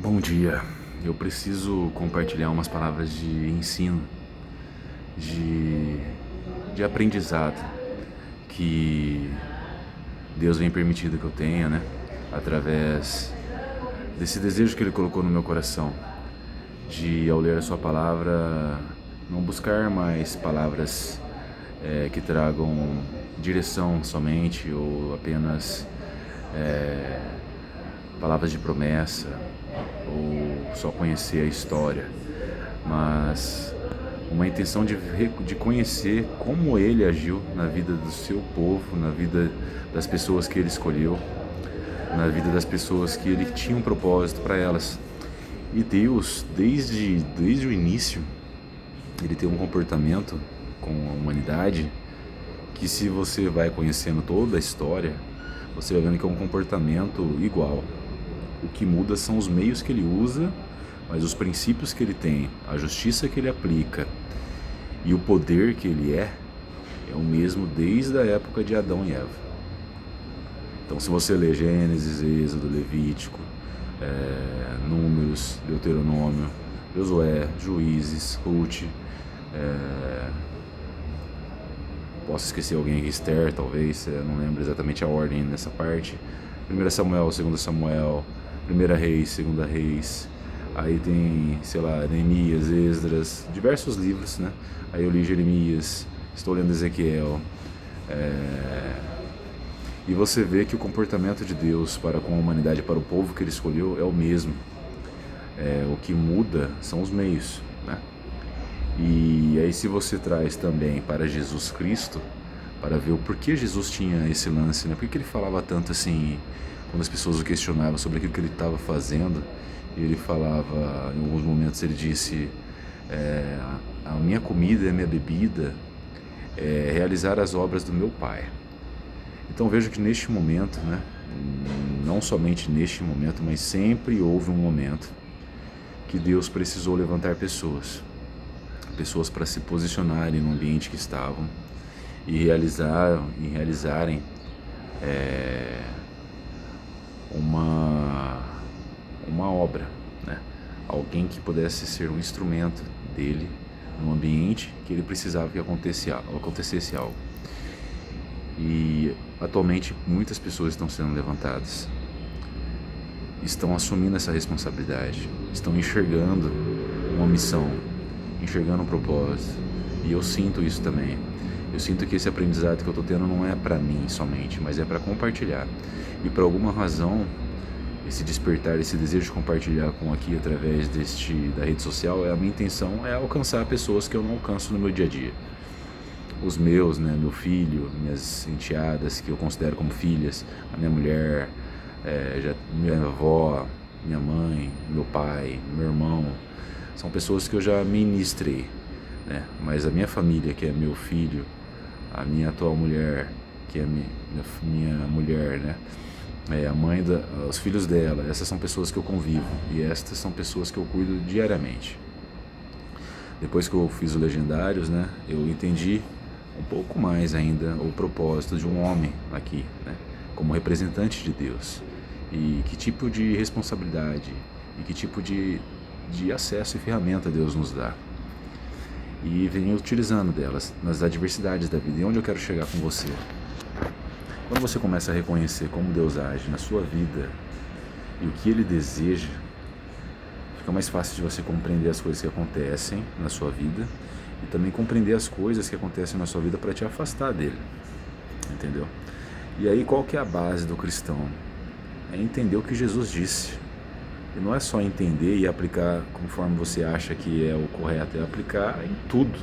Bom dia. Eu preciso compartilhar umas palavras de ensino, de, de aprendizado que Deus vem permitindo que eu tenha, né? Através desse desejo que Ele colocou no meu coração, de ao ler a Sua palavra, não buscar mais palavras que tragam direção somente ou apenas palavras de promessa ou só conhecer a história, mas uma intenção de conhecer como Ele agiu na vida do seu povo, na vida das pessoas que Ele escolheu, na vida das pessoas que Ele tinha um propósito para elas. E Deus, desde o início, Ele tem um comportamento com a humanidade que, se você vai conhecendo toda a história, você vai vendo que é um comportamento igual. O que muda são os meios que ele usa, mas os princípios que ele tem, a justiça que ele aplica e o poder que ele é o mesmo desde a época de Adão e Eva. Então, se você lê Gênesis, Êxodo, Levítico, Números, Deuteronômio, Josué, Juízes, Ruth, posso esquecer alguém aqui, Esther, talvez, não lembro exatamente a ordem nessa parte. 1 Samuel, 2 Samuel, 1 Reis, 2 Reis, aí tem, sei lá, Neemias, Esdras, diversos livros, né? Aí eu li Jeremias, estou lendo Ezequiel, e você vê que o comportamento de Deus para com a humanidade, para o povo que Ele escolheu, é o mesmo. O que muda são os meios, né? E aí, se você traz também para Jesus Cristo, para ver o porquê Jesus tinha esse lance, né? Por que ele falava tanto assim, quando as pessoas o questionavam sobre aquilo que ele estava fazendo, e ele falava, em alguns momentos ele disse, a minha comida e a minha bebida é realizar as obras do meu Pai. Então vejo que neste momento, né, não somente neste momento, mas sempre houve um momento que Deus precisou levantar pessoas para se posicionarem no ambiente que estavam e realizarem uma obra, né? Alguém que pudesse ser um instrumento dele no ambiente que ele precisava que acontecesse algo. E atualmente muitas pessoas estão sendo levantadas, estão assumindo essa responsabilidade, estão enxergando uma missão, enxergando um propósito. E eu sinto isso também. Eu sinto que esse aprendizado que eu estou tendo não é para mim somente, mas é para compartilhar. E por alguma razão, esse despertar, esse desejo de compartilhar com aqui através da rede social, a minha intenção é alcançar pessoas que eu não alcanço no meu dia a dia. Os meus, né, meu filho, minhas enteadas, que eu considero como filhas, a minha mulher, minha avó, minha mãe, meu pai, meu irmão, são pessoas que eu já ministrei, né? Mas a minha família, que é meu filho, a minha atual mulher, que é minha mulher, né? Os filhos dela, essas são pessoas que eu convivo, e estas são pessoas que eu cuido diariamente. Depois que eu fiz o Legendários, né, eu entendi um pouco mais ainda o propósito de um homem aqui, né, como representante de Deus, e que tipo de responsabilidade e que tipo de acesso e ferramenta Deus nos dá, e venho utilizando delas nas adversidades da vida. E onde eu quero chegar com você? Quando você começa a reconhecer como Deus age na sua vida e o que Ele deseja, fica mais fácil de você compreender as coisas que acontecem na sua vida e também compreender as coisas que acontecem na sua vida para te afastar dele, entendeu? E aí, qual que é a base do cristão? É entender o que Jesus disse. E não é só entender e aplicar conforme você acha que é o correto, é aplicar em tudo.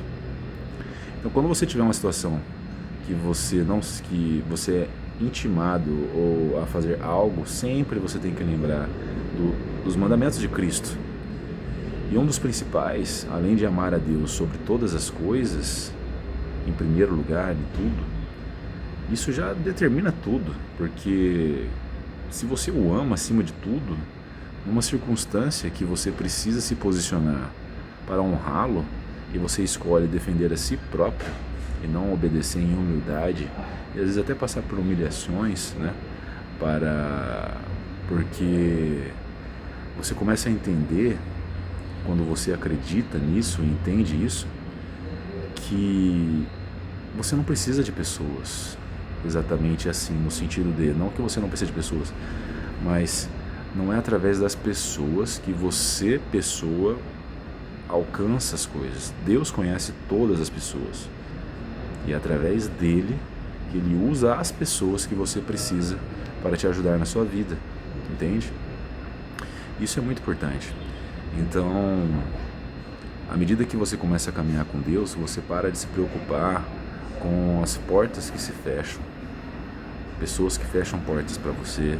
Então, quando você tiver uma situação que você é intimado ou a fazer algo, sempre você tem que lembrar dos mandamentos de Cristo. E um dos principais, além de amar a Deus sobre todas as coisas, em primeiro lugar, em tudo, isso já determina tudo, porque se você o ama acima de tudo, numa circunstância que você precisa se posicionar para honrá-lo, e você escolhe defender a si próprio e não obedecer em humildade, e às vezes até passar por humilhações, né, porque você começa a entender, quando você acredita nisso e entende isso, que você não precisa de pessoas, exatamente assim, no sentido de, não que você não precisa de pessoas, mas não é através das pessoas que você, pessoa, alcança as coisas. Deus conhece todas as pessoas e é através dele que ele usa as pessoas que você precisa para te ajudar na sua vida, entende? Isso é muito importante. Então, à medida que você começa a caminhar com Deus, você para de se preocupar com as portas que se fecham, pessoas que fecham portas para você,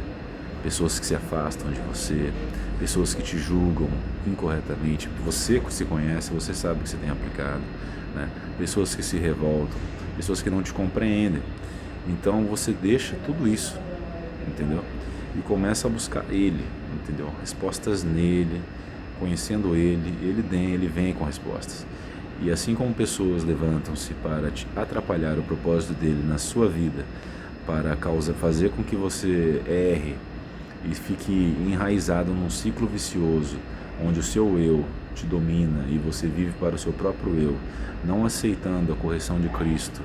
pessoas que se afastam de você, pessoas que te julgam incorretamente. Você que se conhece, você sabe o que você tem aplicado, né? Pessoas que se revoltam, pessoas que não te compreendem. Então você deixa tudo isso, entendeu? E começa a buscar Ele, entendeu? Respostas nele, conhecendo Ele vem com respostas. E assim como pessoas levantam-se para te atrapalhar o propósito dele na sua vida, para fazer com que você erre e fique enraizado num ciclo vicioso, onde o seu eu te domina e você vive para o seu próprio eu, não aceitando a correção de Cristo,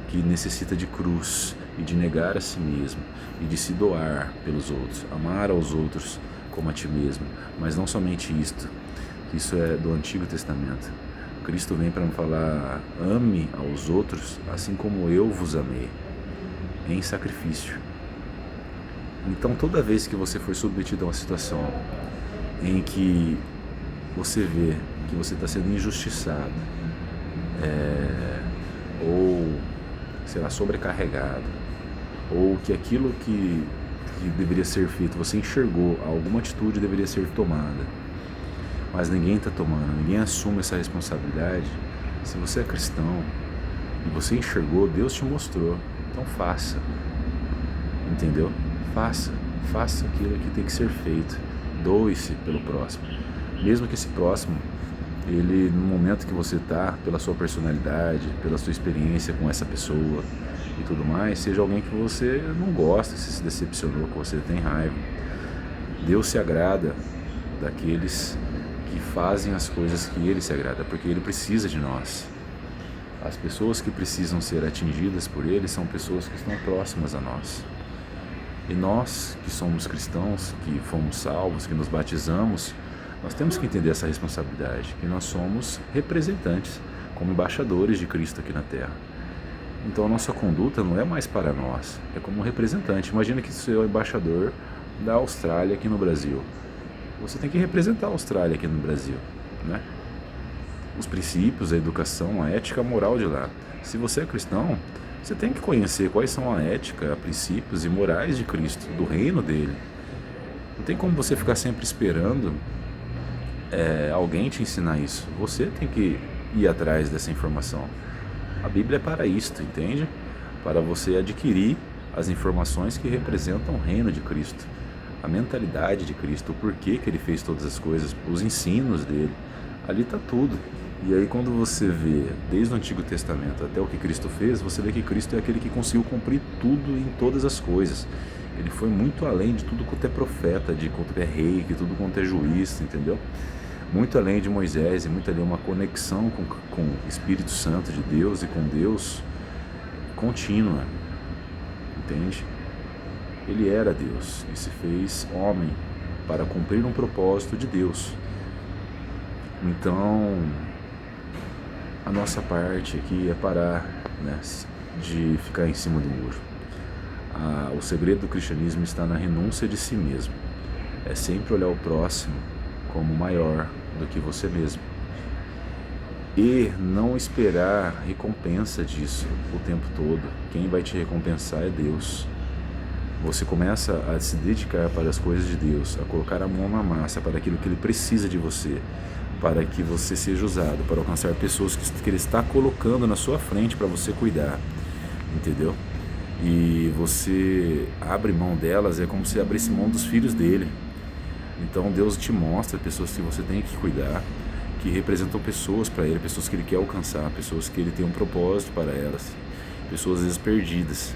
que necessita de cruz e de negar a si mesmo e de se doar pelos outros, amar aos outros como a ti mesmo. Mas não somente isto, isso é do Antigo Testamento. Cristo vem para me falar: ame aos outros assim como eu vos amei, em sacrifício. Então, toda vez que você for submetido a uma situação em que você vê que você está sendo injustiçado, ou, sei lá, sobrecarregado, ou que aquilo que deveria ser feito, você enxergou, alguma atitude deveria ser tomada, mas ninguém está tomando, ninguém assume essa responsabilidade. Se você é cristão e você enxergou, Deus te mostrou, então faça, entendeu? Faça aquilo que tem que ser feito, doe-se pelo próximo, mesmo que esse próximo, ele, no momento que você está, pela sua personalidade, pela sua experiência com essa pessoa e tudo mais, seja alguém que você não gosta, se decepcionou, que você tem raiva. Deus se agrada daqueles que fazem as coisas que Ele se agrada, porque Ele precisa de nós. As pessoas que precisam ser atingidas por Ele são pessoas que estão próximas a nós. E nós, que somos cristãos, que fomos salvos, que nos batizamos, nós temos que entender essa responsabilidade, que nós somos representantes, como embaixadores de Cristo aqui na Terra. Então a nossa conduta não é mais para nós, é como representante. Imagina que você é o embaixador da Austrália aqui no Brasil. Você tem que representar a Austrália aqui no Brasil, né? Os princípios, a educação, a ética, a moral de lá. Se você é cristão, você tem que conhecer quais são a ética, princípios e morais de Cristo, do reino dele. Não tem como você ficar sempre esperando alguém te ensinar isso. Você tem que ir atrás dessa informação. A Bíblia é para isto, entende? Para você adquirir as informações que representam o reino de Cristo, a mentalidade de Cristo, o porquê que Ele fez todas as coisas, os ensinos dele. Ali está tudo. E aí quando você vê, desde o Antigo Testamento até o que Cristo fez, você vê que Cristo é aquele que conseguiu cumprir tudo em todas as coisas. Ele foi muito além de tudo quanto é profeta, de quanto é rei, de tudo quanto é juiz, entendeu? Muito além de Moisés, e muito além, uma conexão com o Espírito Santo de Deus e com Deus contínua, entende? Ele era Deus e se fez homem para cumprir um propósito de Deus. Então, a nossa parte aqui é parar, né, de ficar em cima do muro. O segredo do cristianismo está na renúncia de si mesmo. É sempre olhar o próximo como maior do que você mesmo. E não esperar recompensa disso o tempo todo. Quem vai te recompensar é Deus. Você começa a se dedicar para as coisas de Deus, a colocar a mão na massa para aquilo que Ele precisa de você, para que você seja usado, para alcançar pessoas que Ele está colocando na sua frente para você cuidar, entendeu? E você abre mão delas, é como se abrisse mão dos filhos dele. Então Deus te mostra pessoas que você tem que cuidar, que representam pessoas para Ele, pessoas que Ele quer alcançar, pessoas que Ele tem um propósito para elas, pessoas às vezes perdidas.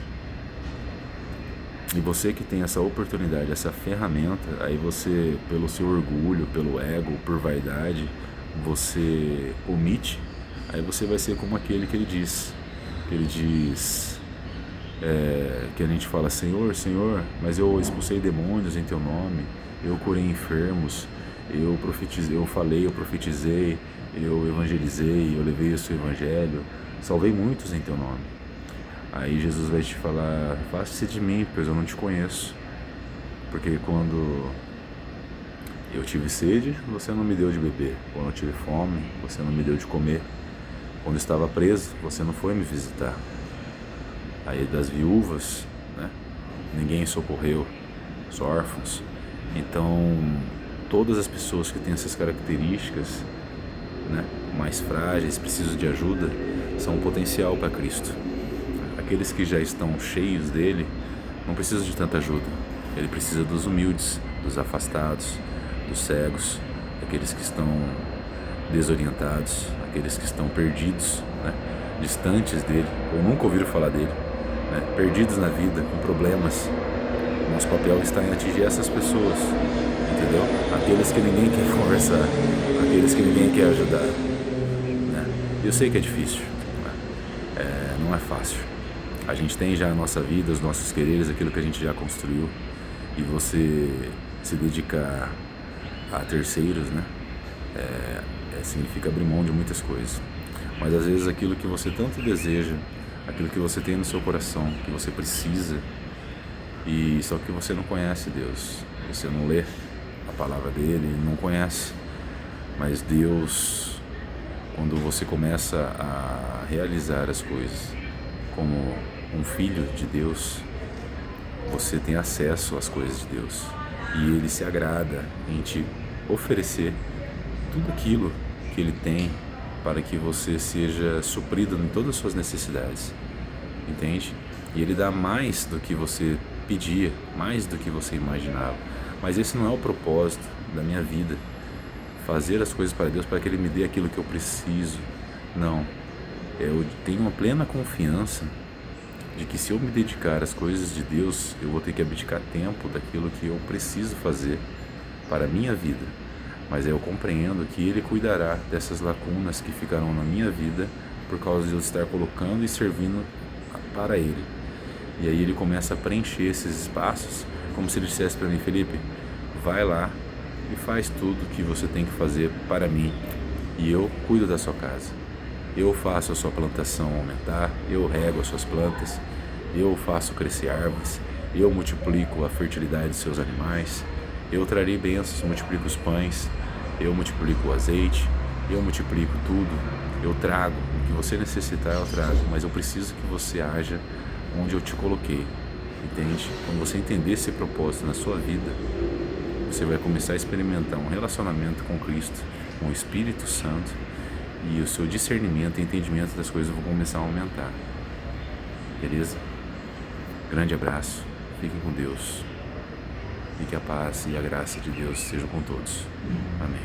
E você que tem essa oportunidade, essa ferramenta, aí você, pelo seu orgulho, pelo ego, por vaidade, você omite, aí você vai ser como aquele que ele diz. Que ele diz, que a gente fala, Senhor, Senhor, mas eu expulsei demônios em teu nome, eu curei enfermos, eu profetizei, eu falei, eu profetizei, eu evangelizei, eu levei o seu evangelho, salvei muitos em teu nome. Aí Jesus vai te falar, afaste-se de mim, pois eu não te conheço. Porque quando eu tive sede, você não me deu de beber. Quando eu tive fome, você não me deu de comer. Quando eu estava preso, você não foi me visitar. Aí das viúvas, né, ninguém socorreu, os órfãos. Então, todas as pessoas que têm essas características, né, mais frágeis, precisam de ajuda, são um potencial para Cristo. Aqueles que já estão cheios dele não precisam de tanta ajuda. Ele precisa dos humildes, dos afastados, dos cegos, aqueles que estão desorientados, aqueles que estão perdidos, né, distantes dele, ou nunca ouviram falar dele, né, perdidos na vida, com problemas. Nosso papel está em atingir essas pessoas, entendeu? Aqueles que ninguém quer conversar, aqueles que ninguém quer ajudar, né? Eu sei que é difícil, né? Não é fácil. A gente tem já a nossa vida, os nossos quereres, aquilo que a gente já construiu, e você se dedicar a terceiros, né? Significa abrir mão de muitas coisas. Mas às vezes aquilo que você tanto deseja, aquilo que você tem no seu coração, que você precisa, e só que você não conhece Deus, você não lê a palavra dele, não conhece. Mas Deus, quando você começa a realizar as coisas como um filho de Deus, você tem acesso às coisas de Deus, e Ele se agrada em te oferecer tudo aquilo que Ele tem para que você seja suprido em todas as suas necessidades, entende? E Ele dá mais do que você pedia, mais do que você imaginava. Mas esse não é o propósito da minha vida, fazer as coisas para Deus para que Ele me dê aquilo que eu preciso. Não, eu tenho uma plena confiança de que se eu me dedicar às coisas de Deus, eu vou ter que abdicar tempo daquilo que eu preciso fazer para a minha vida. Mas eu compreendo que Ele cuidará dessas lacunas que ficarão na minha vida por causa de eu estar colocando e servindo para Ele. E aí Ele começa a preencher esses espaços, como se Ele dissesse para mim, Felipe, vai lá e faz tudo o que você tem que fazer para mim, e eu cuido da sua casa. Eu faço a sua plantação aumentar, eu rego as suas plantas, eu faço crescer árvores, eu multiplico a fertilidade dos seus animais, eu trarei bênçãos, multiplico os pães, eu multiplico o azeite, eu multiplico tudo, eu trago, o que você necessitar eu trago, mas eu preciso que você haja onde eu te coloquei, entende? Quando você entender esse propósito na sua vida, você vai começar a experimentar um relacionamento com Cristo, com o Espírito Santo, e o seu discernimento e entendimento das coisas vão começar a aumentar, beleza? Grande abraço, fiquem com Deus, e que a paz e a graça de Deus sejam com todos. Amém.